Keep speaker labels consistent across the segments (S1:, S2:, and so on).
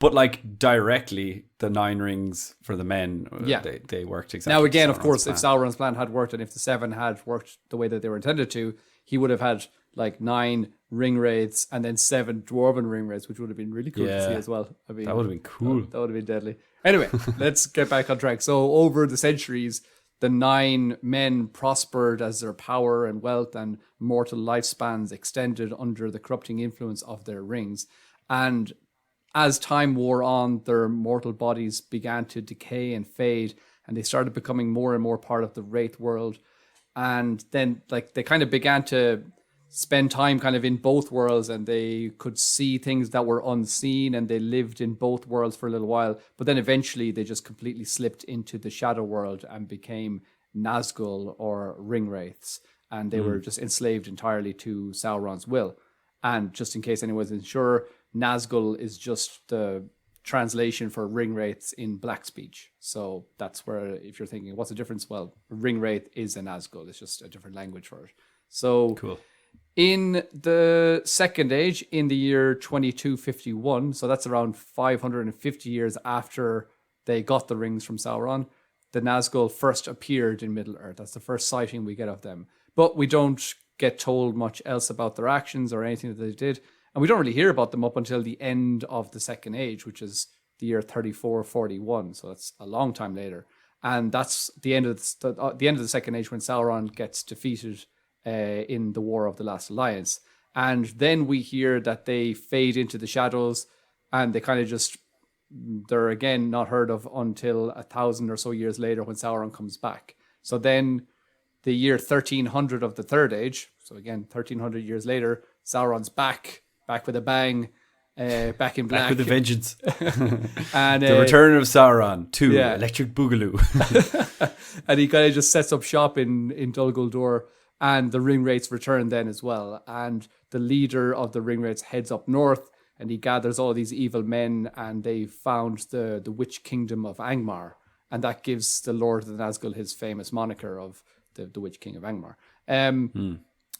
S1: But like directly, the 9 rings for the men, they worked exactly.
S2: Now again, of
S1: Sauron's
S2: course,
S1: plan.
S2: if Sauron's plan had worked and if the 7 had worked the way that they were intended to, he would have had like 9 Ringwraiths and then 7 dwarven Ringwraiths, which would have been really cool to see as well. I mean,
S1: that would have been cool.
S2: That would have been deadly. Anyway, let's get back on track. So over the centuries, the 9 men prospered as their power and wealth and mortal lifespans extended under the corrupting influence of their rings. And as time wore on, their mortal bodies began to decay and fade, and they started becoming more and more part of the Wraith world. And then like they kind of began to spend time kind of in both worlds, and they could see things that were unseen, and they lived in both worlds for a little while. But then eventually they just completely slipped into the shadow world and became Nazgul or Ringwraiths. And they were just enslaved entirely to Sauron's will. And just in case anyone wasn't sure, Nazgul is just the translation for Ringwraiths in Black speech. So that's where, if you're thinking, what's the difference? Well, Ringwraith is a Nazgul. It's just a different language for it. So
S1: Cool.
S2: In the Second Age, in the year 2251, so that's around 550 years after they got the rings from Sauron, the Nazgul first appeared in Middle-earth. That's the first sighting we get of them. But we don't get told much else about their actions or anything that they did. And we don't really hear about them up until the end of the Second Age, which is the year 3441. So that's a long time later. And that's the end of the Second Age when Sauron gets defeated in the War of the Last Alliance. And then we hear that they fade into the shadows and they kind of just, they're again not heard of until 1,000 or so years later when Sauron comes back. So then the year 1300 of the Third Age, so again 1300 years later, Sauron's back with a bang, back in black.
S1: Back with a vengeance.
S2: And
S1: the Return of Sauron 2,
S2: yeah.
S1: Electric Boogaloo.
S2: And he kind of just sets up shop in Dol Guldur, and the Ringwraiths return then as well. And the leader of the Ringwraiths heads up north, and he gathers all these evil men, and they found the witch kingdom of Angmar. And that gives the Lord of the Nazgul his famous moniker of the Witch King of Angmar.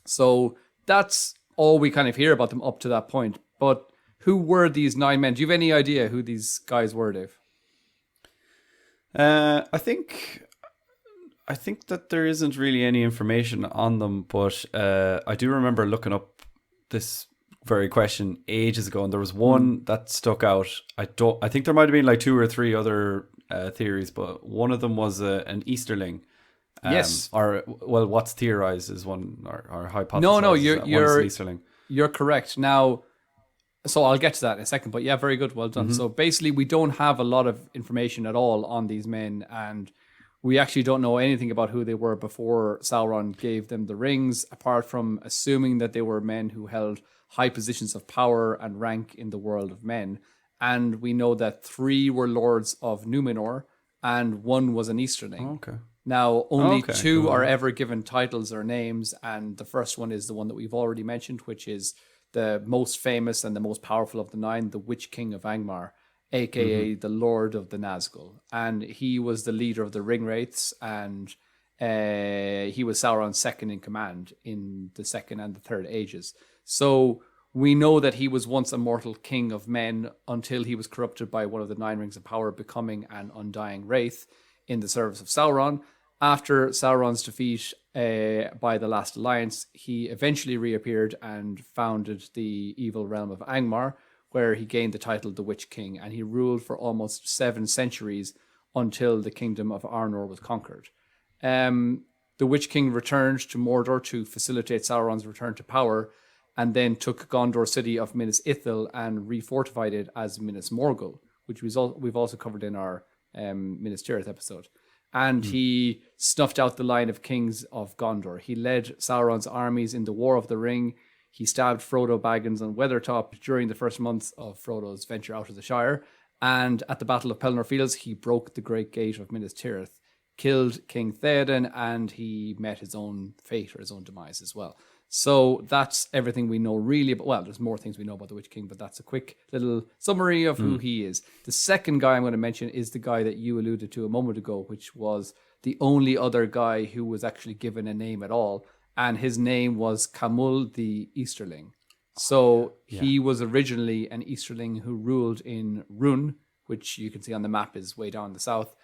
S2: So that's all we kind of hear about them up to that point. But who were these 9 men? Do you have any idea who these guys were, Dave?
S1: I think that there isn't really any information on them, but I do remember looking up this very question ages ago, and there was one that stuck out. I think there might have been like 2 or 3 other theories, but one of them was an Easterling.
S2: Yes.
S1: Or, well, what's theorized is one, or hypothesized.
S2: No,
S1: You're
S2: you're correct. Now, so I'll get to that in a second, but yeah, very good. Well done. So basically, we don't have a lot of information at all on these men, and we actually don't know anything about who they were before Sauron gave them the rings, apart from assuming that they were men who held high positions of power and rank in the world of men. And we know that 3 were lords of Numenor, and 1 was an Easterling.
S1: okay.
S2: Now, only 2
S1: cool.
S2: are ever given titles or names, and the first one is the one that we've already mentioned, which is the most famous and the most powerful of the 9, the Witch King of Angmar, aka the Lord of the Nazgul. And he was the leader of the Ringwraiths, and he was Sauron's second in command in the Second and the Third Ages. So we know that he was once a mortal king of men until he was corrupted by one of the 9 rings of power, becoming an undying wraith in the service of Sauron. After Sauron's defeat by the Last Alliance, he eventually reappeared and founded the evil realm of Angmar, where he gained the title the Witch King, and he ruled for almost 7 centuries until the kingdom of Arnor was conquered. The Witch King returned to Mordor to facilitate Sauron's return to power, and then took Gondor's city of Minas Ithil and refortified it as Minas Morgul, which we've also covered in our Minas Tirith episode. And he snuffed out the line of kings of Gondor. He led Sauron's armies in the War of the Ring. He stabbed Frodo Baggins on Weathertop during the first months of Frodo's venture out of the Shire. And at the Battle of Pelennor Fields, he broke the Great Gate of Minas Tirith, killed King Theoden, and he met his own fate, or his own demise as well. So that's everything we know really about. Well, there's more things we know about the Witch King, but that's a quick little summary of who he is. The second guy I'm going to mention is the guy that you alluded to a moment ago, which was the only other guy who was actually given a name at all. And his name was Camul the Easterling. So he was originally an Easterling who ruled in Rhun, which you can see on the map is way down the south.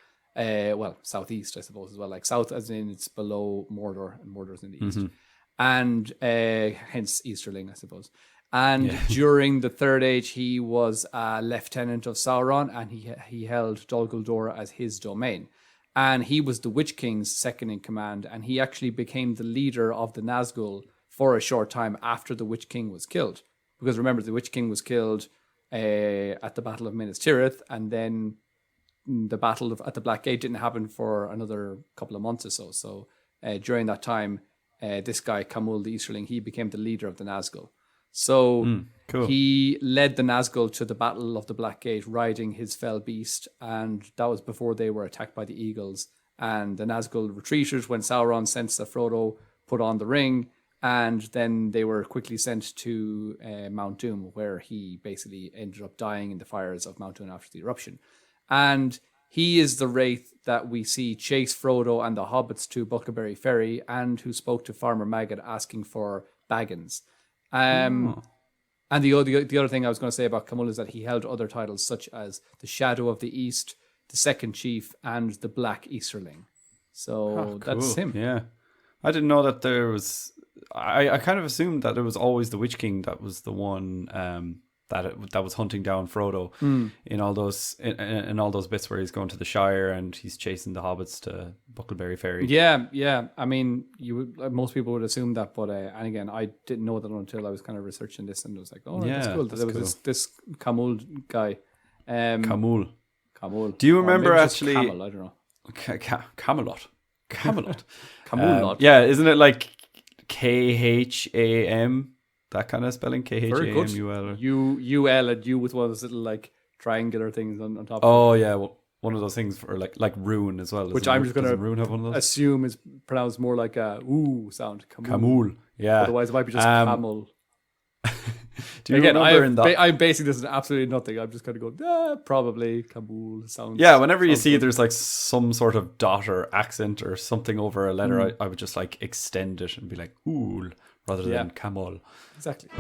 S2: Southeast, I suppose, as well. Like south as in it's below Mordor, and Mordor's in the east. And hence Easterling, I suppose. And during the Third Age, he was a lieutenant of Sauron, and he held Dol Guldur as his domain. And he was the Witch King's second in command, and he actually became the leader of the Nazgul for a short time after the Witch King was killed. Because remember, the Witch King was killed at the Battle of Minas Tirith, and then the battle at the Black Gate didn't happen for another couple of months or so. So during that time, this guy, Camul the Easterling, he became the leader of the Nazgul. So he led the Nazgul to the Battle of the Black Gate, riding his fell beast, and that was before they were attacked by the Eagles. And the Nazgul retreated when Sauron sensed that Frodo put on the ring, and then they were quickly sent to Mount Doom, where he basically ended up dying in the fires of Mount Doom after the eruption. And he is the wraith that we see chase Frodo and the hobbits to Buckleberry Ferry, and who spoke to Farmer Maggot asking for Baggins. And the other thing I was going to say about Camul is that he held other titles such as the Shadow of the East, the Second Chief, and the Black Easterling. So that's him.
S1: Yeah, I didn't know that there was. I kind of assumed that it was always the Witch King that was the one that was hunting down Frodo in all those in all those bits where he's going to the Shire and he's chasing the hobbits to Buckleberry Ferry.
S2: Yeah. I mean, most people would assume that, but and again, I didn't know that until I was kind of researching this, and it was like, oh, that's cool. There was this Camul guy.
S1: Camul.
S2: Do
S1: you remember actually?
S2: Camel, I don't know.
S1: Camelot.
S2: Camulot.
S1: Yeah, isn't it like Kham? That kind of spelling, Khamul.
S2: UL and U with one of those little like triangular things on top.
S1: Oh yeah, well, one of those things for like rune as well.
S2: Which I'm just going
S1: to
S2: assume is pronounced more like a ooh sound.
S1: Camul. Yeah.
S2: Otherwise, it might be just camel.
S1: Do you remember
S2: I'm basing this on absolutely nothing. I'm just kind of going, probably Kabul sounds.
S1: Yeah, whenever you see there's like some sort of dot or accent or something over a letter, I would just like extend it and be like, ooh, rather than camel.
S2: Exactly.